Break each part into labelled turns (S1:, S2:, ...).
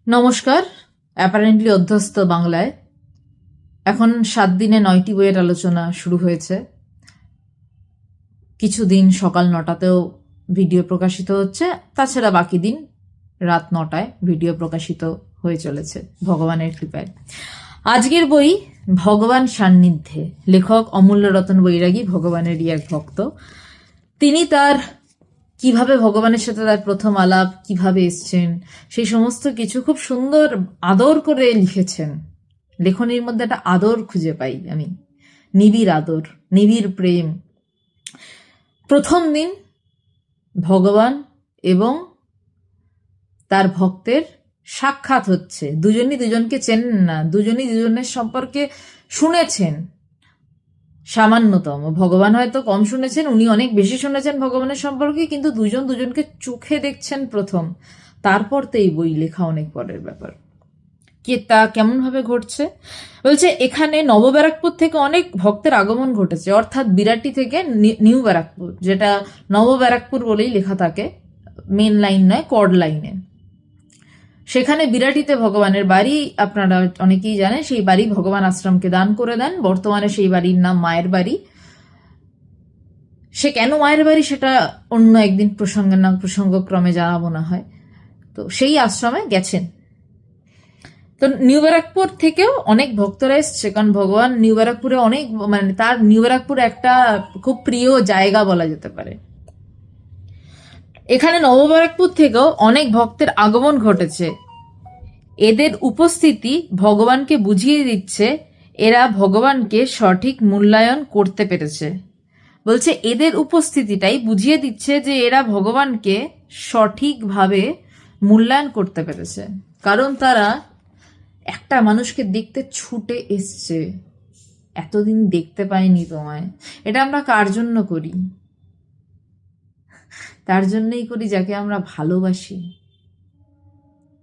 S1: নমস্কার। অ্যাপারেন্টলি অধ্যস্ত বাংলায় এখন 7 দিনে 9টি বইয়ের আলোচনা শুরু হয়েছে। কিছুদিন সকাল 9টাতেও ভিডিও প্রকাশিত হচ্ছে, তাছাড়া বাকি দিন রাত 9টায় ভিডিও প্রকাশিত হয়ে চলেছে ভগবানের কৃপায়। আজকের বই ভগবান সান্নিধ্যে, লেখক অমূল্য রতন বৈরাগী ভগবানেরই এক ভক্ত। তিনি তার কিভাবে ভগবানের সাথে তার প্রথম আলাপ, কিভাবে এসছেন, সেই সমস্ত কিছু খুব সুন্দর আদর করে লিখেছেন। লেখনীর মধ্যে একটা আদর খুঁজে পাই আমি, নিবিড় আদর, নিবিড় প্রেম। প্রথম দিন ভগবান এবং তার ভক্তের সাক্ষাৎ হচ্ছে। দুজনই দুজনকে চেনেন না, দুজনই দুজনের সম্পর্কে শুনেছেন সামান্যতম। ভগবান হয়তো কম শুনেছেন, উনি অনেক বেশি শুনেছেন ভগবানের সম্পর্কে, কিন্তু দুজন দুজনকে চোখে দেখছেন প্রথম। তারপর তো এই বই লেখা অনেক পরের ব্যাপার। কে তা কেমন ভাবে ঘটছে বলছে, এখানে নবব্যারাকপুর থেকে অনেক ভক্তের আগমন ঘটেছে, অর্থাৎ বিরাটি থেকে নিউ ব্যারাকপুর, যেটা নবব্যারাকপুর বলেই লেখা থাকে, মেন লাইন নয়, কর্ড লাইনে। সেখানে বিরাটিতে ভগবানের বাড়ি, আপনারা অনেকেই জানেন। সেই বাড়ি ভগবান আশ্রমকে দান করে দেন। বর্তমানে সেই বাড়ির নাম মায়ের বাড়ি। সে কেন মায়ের বাড়ি সেটা অন্য একদিন প্রসঙ্গক্রমে জানাবো না হয়। তো সেই আশ্রমে গেছেন। তো নিউ ব্যারাকপুর থেকেও অনেক ভক্তরা এসছে, কারণ ভগবান নিউ ব্যারাকপুরে অনেক, মানে তার নিউ ব্যারাকপুর একটা খুব প্রিয় জায়গা বলা যেতে পারে। এখানে নবব্যারাকপুর থেকেও অনেক ভক্তের আগমন ঘটেছে। এদের উপস্থিতি ভগবানকে বুঝিয়ে দিচ্ছে এরা ভগবানকে সঠিক মূল্যায়ন করতে পেরেছে। বলছে এদের উপস্থিতিটাই বুঝিয়ে দিচ্ছে যে এরা ভগবানকে সঠিকভাবে মূল্যায়ন করতে পেরেছে, কারণ তারা একটা মানুষকে দেখতে ছুটে এসছে। এতদিন দেখতে পাইনি তোমায়। এটা আমরা কার জন্য করি? তার জন্যই করি যাকে আমরা ভালোবাসি।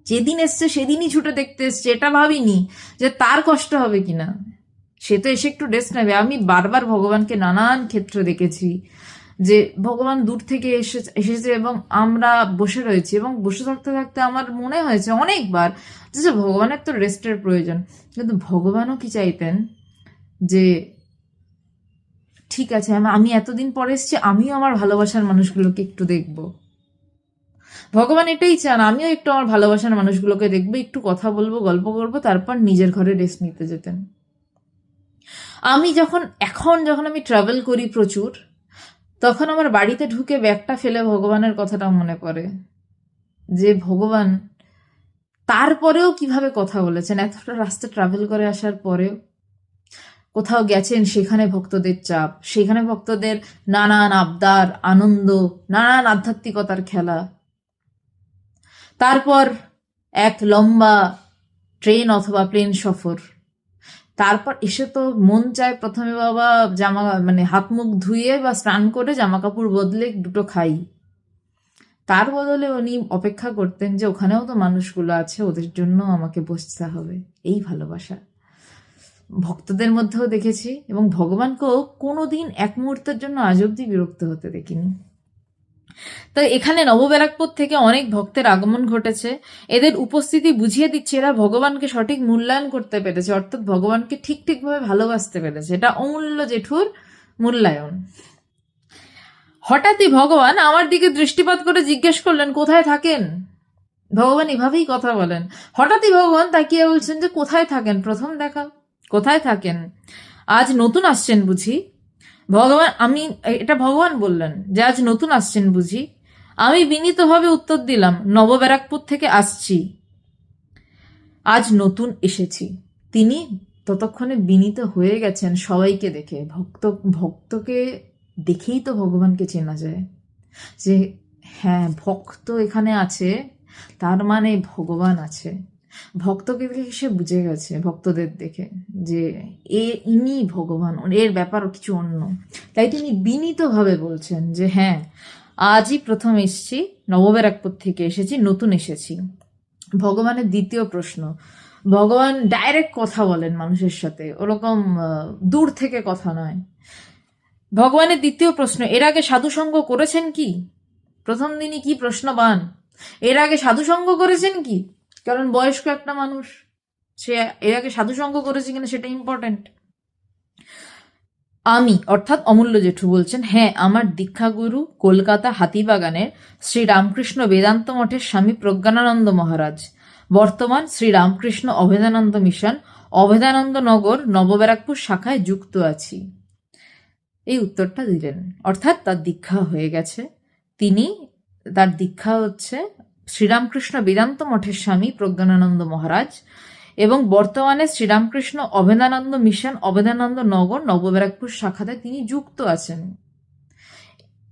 S1: যেদিন এসছে সেদিনই ছুটে দেখতে এসছে, এটা ভাবিনি যে তার কষ্ট হবে কিনা। সে তো এসে একটু রেস্ট নেবে। আমি বারবার ভগবানকে নানান ক্ষেত্রে দেখেছি যে ভগবান দূর থেকে এসেছে এবং আমরা বসে রয়েছি, এবং বসে থাকতে থাকতে আমার মনে হয়েছে অনেকবার যে ভগবানের তো রেস্টের প্রয়োজন। কিন্তু ভগবানও কি চাইতেন যে ঠিক আছে, আমি এতদিন পরে এসেছি, আমিও আমার ভালোবাসার মানুষগুলোকে একটু দেখবো। ভগবান এটাই চান, আমিও একটু আমার ভালোবাসার মানুষগুলোকে দেখবো, একটু কথা বলবো, গল্প করবো, তারপর নিজের ঘরে রেস্ট নিতে যেতেন। আমি যখন আমি ট্রাভেল করি প্রচুর, তখন আমার বাড়িতে ঢুকে ব্যাগটা ফেলে ভগবানের কথাটা মনে পড়ে, যে ভগবান তারপরেও কিভাবে কথা বলেছেন। এতটা রাস্তা ট্রাভেল করে আসার পরেও কোথাও গেছেন, সেখানে ভক্তদের চাপ, সেখানে ভক্তদের নানান আবদার, আনন্দ, নানান আধ্যাত্মিকতার খেলা। তারপর এক লম্বা ট্রেন অথবা প্লেন সফর। তারপর এসে তো মন চায় প্রথমে বাবা হাত মুখ ধুয়ে বা স্নান করে জামা কাপড় বদলে দুটো খাই। তার বদলে উনি অপেক্ষা করতেন যে ওখানেও তো মানুষগুলো আছে, ওদের জন্য আমাকে বসতে হবে। এই ভালোবাসা ভক্তদের মধ্যেও দেখেছি, এবং ভগবানকেও কোনোদিন এক মুহূর্তের জন্য আজ অব্দি বিরক্ত হতে দেখিনি। তো এখানে নবব্যারাকপুর থেকে অনেক ভক্তের আগমন ঘটেছে। এদের উপস্থিতি বুঝিয়ে দিচ্ছে এরা ভগবানকে সঠিক মূল্যায়ন করতে পেরেছে, অর্থাৎ ভগবানকে ঠিকভাবে ভালোবাসতে পেরেছে। এটা অমূল্য জেঠুর মূল্যায়ন। হঠাৎই ভগবান আমার দিকে দৃষ্টিপাত করে জিজ্ঞেস করলেন, কোথায় থাকেন? ভগবান এভাবেই কথা বলেন। হঠাৎই ভগবান তাকিয়ে বলছেন যে কোথায় থাকেন, প্রথম দেখা, কোথায় থাকেন? আজ নতুন আসছেন বুঝি? এটা ভগবান বললেন যে আজ নতুন আসছেন বুঝি? আমি বিনীতভাবে উত্তর দিলাম, নবব্যারাকপুর থেকে আসছি, আজ নতুন এসেছি। তিনি ততক্ষণে বিনীত হয়ে গেছেন সবাইকে দেখে। ভক্তকে দেখেই তো ভগবানকে চেনা যায়, যে হ্যাঁ ভক্ত এখানে আছে, তার মানে ভগবান আছে। ভক্তকে দেখে সে বুঝে গেছে, ভক্তদের দেখে, যে ইনি ভগবান, এর ব্যাপার কিছু অন্য। তাই তিনি বিনীতভাবে বলছেন যে হ্যাঁ, আজই প্রথম এসেছি, নবব্যারাকপুর থেকে এসেছি, নতুন এসেছি। ভগবানের দ্বিতীয় প্রশ্ন, ভগবান ডাইরেক্ট কথা বলেন মানুষের সাথে, ওরকম দূর থেকে কথা নয়। ভগবানের দ্বিতীয় প্রশ্ন, এর আগে সাধুসঙ্গ করেছেন কি? প্রথম দিনই কি প্রশ্নবান, এর আগে সাধুসঙ্গ করেছেন কি? কারণ বয়স্ক একটা মানুষ, সে এর আগে সাধুসঙ্গ করেছে কিনা সেটা ইম্পর্টেন্ট। আমি অর্থাৎ অমূল্য জেঠু বলছেন, হ্যাঁ, আমার দীক্ষাগুরু কলকাতা হাতিবাগানের শ্রী রামকৃষ্ণ বেদান্ত মঠের স্বামী প্রজ্ঞানানন্দ মহারাজ, বর্তমান শ্রী রামকৃষ্ণ অভেদানন্দ মিশন অভেদানন্দ নগর নবব্যারাকপুর শাখায় যুক্ত আছি। এই উত্তরটা দিলেন, অর্থাৎ তার দীক্ষা হয়ে গেছে। তার দীক্ষা হচ্ছে শ্রীরামকৃষ্ণ বেদান্ত মঠের স্বামী প্রজ্ঞানানন্দ মহারাজ, এবং বর্তমানে শ্রীরামকৃষ্ণ অভেদানন্দ মিশন অভেদানন্দ নগর নবব্যারাকপুর শাখাতে তিনি যুক্ত আছেন।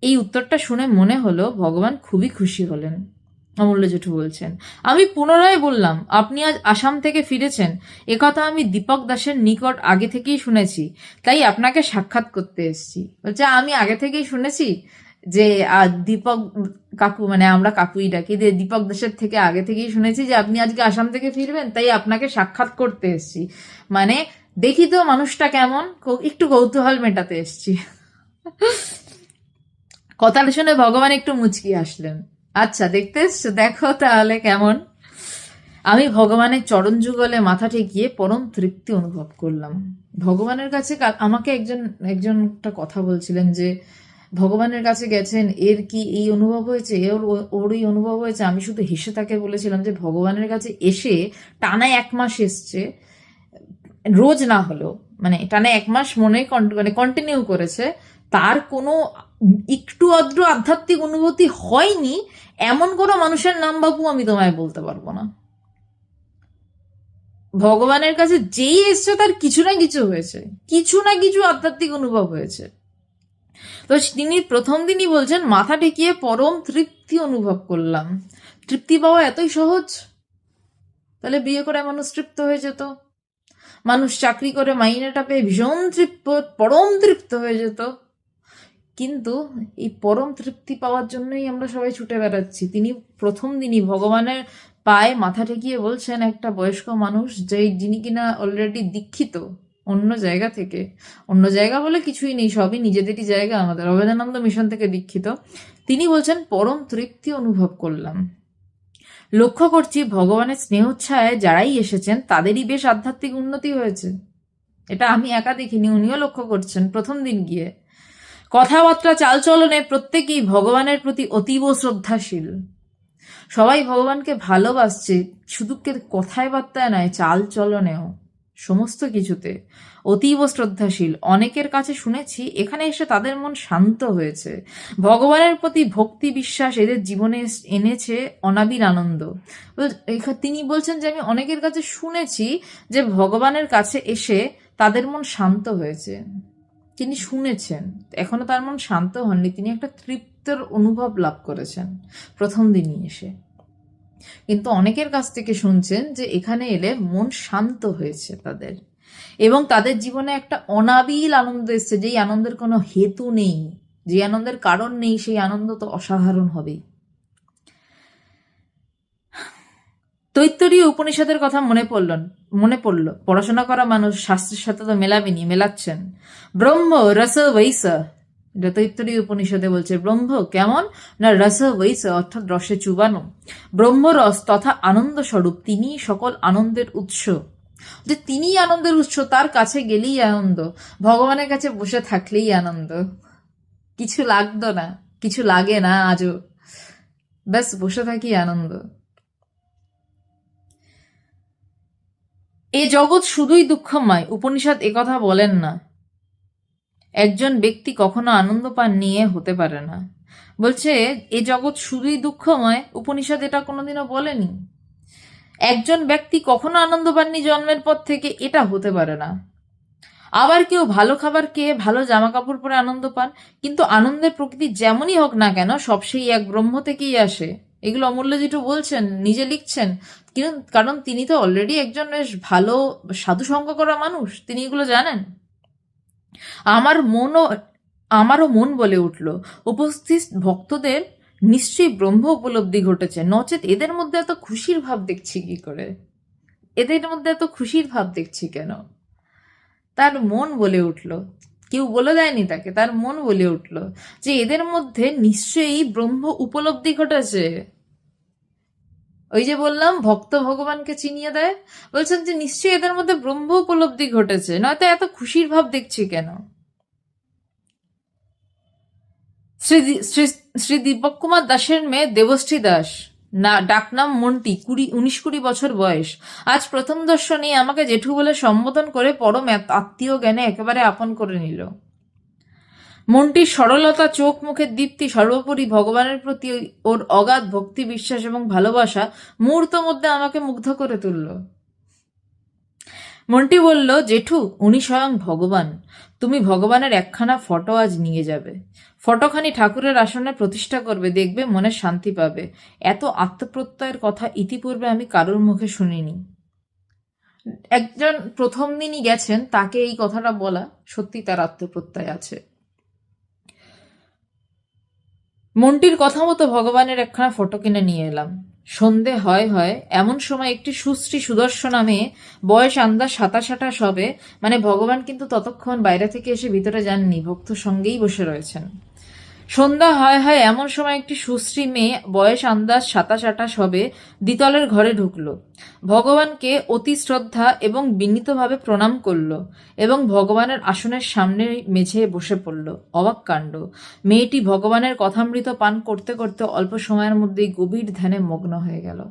S1: এই উত্তরটা শুনে মনে হলো ভগবান খুবই খুশি হলেন। অমূল্য জেঠু বলছেন, আমি পুনরায় বললাম, আপনি আজ আসাম থেকে ফিরেছেন একথা আমি দীপক দাসের নিকট আগে থেকেই শুনেছি, তাই আপনাকে সাক্ষাৎ করতে এসেছি। বলছে, আমি আগে থেকেই শুনেছি যে দীপক কাকু, মানে আমরা কাকুই ডাকি, যে দীপক দাসের থেকে আগে থেকেই শুনেছি যে আপনি আজকে আসাম থেকে ফিরবেন, তাই আপনাকে সাক্ষাৎ করতে এসেছি। মানে দেখি তো মানুষটা কেমন, একটু কৌতূহল মেটাতে এসেছি। কথাটা শুনে ভগবান একটু মুচকি আসলেন। আচ্ছা, দেখতে এসছো, দেখো তাহলে কেমন। আমি ভগবানের চরণ যুগলে মাথা ঠেকিয়ে পরম তৃপ্তি অনুভব করলাম। ভগবানের কাছে আমাকে একজন একটা কথা বলছিলেন যে ভগবানের কাছে গেছেন, এর কি এই অনুভব হয়েছে, ওর এই অনুভব হয়েছে। আমি শুধু হেসে তাকে বলেছিলাম যে ভগবানের কাছে এসে টানা 1 মাস এসছে, রোজ না হলেও মানে টানা 1 মাস মানে কন্টিনিউ করেছে, তার কোনো একটু আদ্র আধ্যাত্মিক অনুভূতি হয়নি, এমন কোনো মানুষের নাম বাবু আমি তোমায় বলতে পারবো না। ভগবানের কাছে যেই এসছে তার কিছু না কিছু হয়েছে, কিছু না কিছু আধ্যাত্মিক অনুভব হয়েছে। তো তিনি প্রথম দিনই বলছেন, মাথা ঠেকিয়ে পরম তৃপ্তি অনুভব করলাম। তৃপ্তি পাওয়া এতই সহজ? তাহলে বিয়ে করে মানুষ তৃপ্ত হয়ে যেত, মানুষ চাকরি করে মাইনেটা পেয়ে ভীষণ পরম তৃপ্ত হয়ে যেত। কিন্তু এই পরম তৃপ্তি পাওয়ার জন্যই আমরা সবাই ছুটে বেড়াচ্ছি। তিনি প্রথম দিনই ভগবানের পায়ে মাথা ঠেকিয়ে বলছেন, একটা বয়স্ক মানুষ যিনি কিনা অলরেডি দীক্ষিত অন্য জায়গা থেকে, অন্য জায়গা বলে কিছুই নেই, সবই নিজেদেরই জায়গা, আমাদের অভেদানন্দ মিশন থেকে দীক্ষিত, তিনি বলছেন পরম তৃপ্তি অনুভব করলাম। লক্ষ্য করছি ভগবানের স্নেহোচ্ছায় যারাই এসেছেন তাদেরই বেশ আধ্যাত্মিক উন্নতি হয়েছে। এটা আমি একা দেখিনি, উনিও লক্ষ্য করছেন প্রথম দিন গিয়ে। কথাবার্তা চালচলনে প্রত্যেকেই ভগবানের প্রতি অতীব শ্রদ্ধাশীল। সবাই ভগবানকে ভালোবাসছে, শুধু কথায় বার্তায় নয়, চাল চলনেও, সমস্ত কিছুতে অতীব শ্রদ্ধাশীল। অনেকের কাছে শুনেছি এখানে এসে তাদের মন শান্ত হয়েছে। ভগবানের প্রতি ভক্তি বিশ্বাস এদের জীবনে এনেছে অনাবিল আনন্দ। তিনি বলছেন যে আমি অনেকের কাছে শুনেছি যে ভগবানের কাছে এসে তাদের মন শান্ত হয়েছে। তিনি শুনেছেন, এখনো তার মন শান্ত হননি, তিনি একটা তৃপ্তির অনুভব লাভ করেছেন প্রথম দিনই এসে। কিন্তু অনেকের কাছ থেকে শুনছেন যে এখানে এলে মন শান্ত হয়েছে তাদের, এবং তাদের জীবনে একটা অনাবিল আনন্দ এসছে, যেই আনন্দের কোনো হেতু নেই, যে আনন্দের কারণ নেই, সেই আনন্দ তো অসাধারণ হবেই। তৈত্তরীয় উপনিষদের কথা মনে পড়ল। পড়াশোনা করা মানুষ শাস্ত্রের সাথে তো মেলাবেনি, মেলাচ্ছেন। ব্রহ্ম রস বৈস, এটা তৈত্তরীয় উপনিষদে বলছে। ব্রহ্ম কেমন না, রস বৈস অর্থাৎ রসে চুবানো। ব্রহ্মরস তথা আনন্দ স্বরূপ, তিনি সকল আনন্দের উৎস। যে তিনি আনন্দের উৎস, তার কাছে গেলেই আনন্দ, ভগবানের কাছে বসে থাকলেই আনন্দ। কিছু লাগতো না, কিছু লাগে না আজও, ব্যাস বসে থাকি আনন্দ। এ জগৎ শুধুই দুঃখময়, উপনিষদ একথা বলেন না। একজন ব্যক্তি কখনো আনন্দ পান নিয়ে হতে পারে না। বলছে এ জগৎ শুধুই দুঃখময়, উপনিষদ এটা কোনোদিনও বলেনি। একজন ব্যক্তি কখনো আনন্দ পাননি জন্মের পর থেকে, এটা হতে পারে না। আবার কেউ ভালো খাবার খেয়ে ভালো জামা কাপড় পরে আনন্দ পান, কিন্তু আনন্দের প্রকৃতি যেমনই হোক না কেন, সব সেই এক ব্রহ্ম থেকেই আসে। এগুলো অমূল্য যেটু বলছেন, নিজে লিখছেন, কারণ তিনি তো অলরেডি একজন বেশ ভালো সাধুসঙ্গ করা মানুষ, তিনি এগুলো জানেন। আমারও মন বলে উঠল, উপস্থিত ভক্তদের নিশ্চয়ই ব্রহ্ম উপলব্ধি ঘটেছে, নচেত এদের মধ্যে এত খুশির ভাব দেখছি কি করে, এদের মধ্যে এত খুশির ভাব দেখছি কেন? তার মন বলে উঠল, কেউ বলে দেয়নি তাকে, তার মন বলে উঠল যে এদের মধ্যে নিশ্চয়ই ব্রহ্ম উপলব্ধি ঘটেছে। ওই যে বললাম ভক্ত ভগবানকে চিনিয়ে দেয়, বলছেন যে নিশ্চয়ই এদের মধ্যে ব্রহ্ম উপলব্ধি ঘটেছে, নয়তো এত খুশির ভাব দেখছি কেন। শ্রী শ্রী শ্রী দীপক কুমার দাসের মেয়ে দেবশ্রী দাস, না ডাকনাম মন্টি, 19-20 বছর বয়স, আজ প্রথম দর্শনেই আমাকে জেঠু বলে সম্বোধন করে পরম আত্মীয় জ্ঞানে একেবারে আপন করে নিল। মন্টির সরলতা, চোখ মুখের দীপ্তি, সর্বোপরি ভগবানের প্রতি ওর অগাধ ভক্তি, বিশ্বাস এবং ভালোবাসা মুহূর্ত মধ্যে আমাকে মুগ্ধ করে তুলল। মন্টি বলল, জেঠু, উনি স্বয়ং ভগবান। তুমি ভগবানের একখানা ফটো আজ নিয়ে যাবে, ফটোখানি ঠাকুরের আসনে প্রতিষ্ঠা করবে, দেখবে মনে শান্তি পাবে। এত আত্মপ্রত্যয়ের কথা ইতিপূর্বে আমি কারোর মুখে শুনিনি। একজন প্রথম দিনই গেছেন, তাকে এই কথাটা বলা, সত্যি তার আত্মপ্রত্যয় আছে। মন্টির কথা মতো ভগবানের একখানা ফটো কিনে নিয়ে এলাম। সন্ধে হয় হয় এমন সময় একটি সুশ্রী সুদর্শনা মেয়ে, বয়স আন্দাজ 27-28 হবে, মানে ভগবান কিন্তু ততক্ষণ বাইরে থেকে এসে ভিতরে যাননি, ভক্ত সঙ্গেই বসে রয়েছেন। সন্ধ্যা হয় হয় এমন সময় একটি সুশ্রী মেয়ে, বয়স আন্দাজ 27-28 হবে, দ্বিতলের ঘরে ঢুকল, ভগবানকে অতি শ্রদ্ধা এবং বিনীতভাবে প্রণাম করল এবং ভগবানের আসনের সামনে মেঝে বসে পড়ল। অবাক কাণ্ড, মেয়েটি ভগবানের কথামৃত পান করতে করতে অল্প সময়ের মধ্যেই গভীর ধ্যানে মগ্ন হয়ে গেল।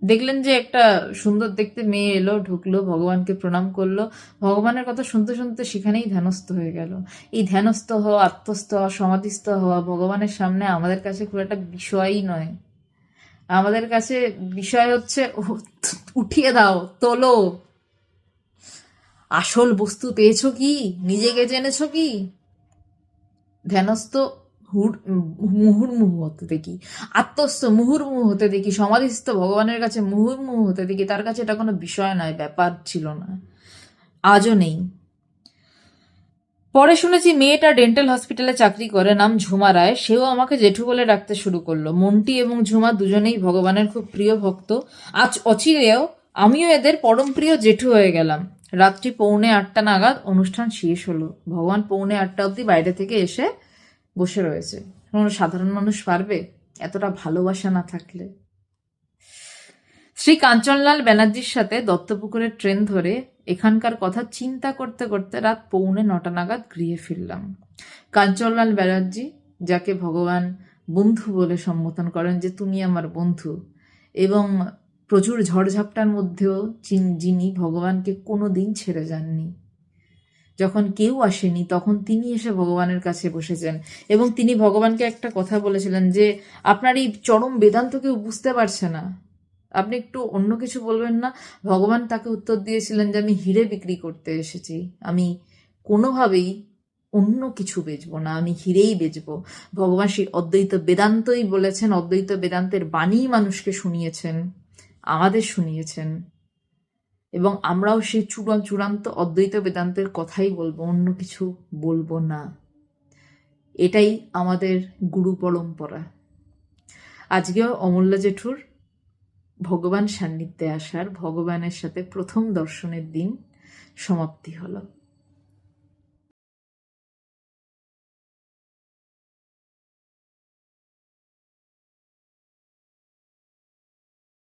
S1: দেখলেন যে একটা সুন্দর দেখতে মেয়ে এলো, ঢুকলো, ভগবানকে প্রণাম করলো, ভগবানের কথা শুনতে শুনতে সেখানেই ধ্যানস্থ হয়ে গেল। এই ধ্যানস্থ হওয়া, আত্মস্থ হওয়া, সমাধিস্থ হওয়া ভগবানের সামনে আমাদের কাছে খুব একটা বিষয়ই নয়। আমাদের কাছে বিষয় হচ্ছে উঠিয়ে দাও, তোলো, আসল বস্তু পেয়েছো কি, নিজেকে জেনেছো কি। ধ্যানস্থ মুহুর্মুহু হতে দেখি, আত্মস্থ মুহুর্মুহু হতে দেখি, সমাধিস্থ ভগবানের কাছে মুহুর্মুহু হতে দেখি। তার কাছে এটা কোনো বিষয় নয়, ব্যাপার ছিল না, আজও নেই। পরে শুনেছি মেয়েটা ডেন্টাল হসপিটালে চাকরি করে, নাম ঝুমা রায়, সেও আমাকে জেঠু বলে ডাকতে শুরু করলো। মন্টি এবং ঝুমা দুজনেই ভগবানের খুব প্রিয় ভক্ত। আজ অচিরেও আমিও এদের পরম প্রিয় জেঠু হয়ে গেলাম। রাত্রি 7:45 নাগাদ অনুষ্ঠান শেষ হলো। ভগবান 7:45 অবধি বাইরে থেকে এসে বসে রয়েছে। কোনো সাধারণ মানুষ পারবে এতটা ভালোবাসা না থাকলে? শ্রী কাঞ্চনলাল ব্যানার্জির সাথে দত্তপুকুরের ট্রেন ধরে এখানকার কথা চিন্তা করতে করতে রাত 8:45 নাগাদ গৃহে ফিরলাম। কাঞ্চনলাল ব্যানার্জি, যাকে ভগবান বন্ধু বলে সম্বোধন করেন, যে তুমি আমার বন্ধু, এবং প্রচুর ঝড়ঝাপটার মধ্যেও যিনি ভগবানকে কোনো দিন ছেড়ে যাননি। যখন কেউ আসেনি তখন তিনি এসে ভগবানের কাছে বসেছেন এবং তিনি ভগবানকে একটা কথা বলেছিলেন যে আপনার এই চরম বেদান্ত কেউ বুঝতে পারছে না, আপনি একটু অন্য কিছু বলবেন না? ভগবান তাকে উত্তর দিয়েছিলেন যে আমি হিরে বিক্রি করতে এসেছি, আমি কোনোভাবেই অন্য কিছু বেচবো না, আমি হিরেই বেচবো। ভগবান সেই অদ্বৈত বেদান্তই বলেছেন, অদ্বৈত বেদান্তের বাণী মানুষকে শুনিয়েছেন, আমাদের শুনিয়েছেন, এবং আমরাও সেই চূড়ান্ত অদ্বৈত বেদান্তের কথাই বলবো, অন্য কিছু বলবো না। এটাই আমাদের গুরু পরম্পরা। আজকেও অমূল্য জেঠুর ভগবান সান্নিধ্যে আসার, ভগবানের সাথে প্রথম দর্শনের দিন সমাপ্তি হলো।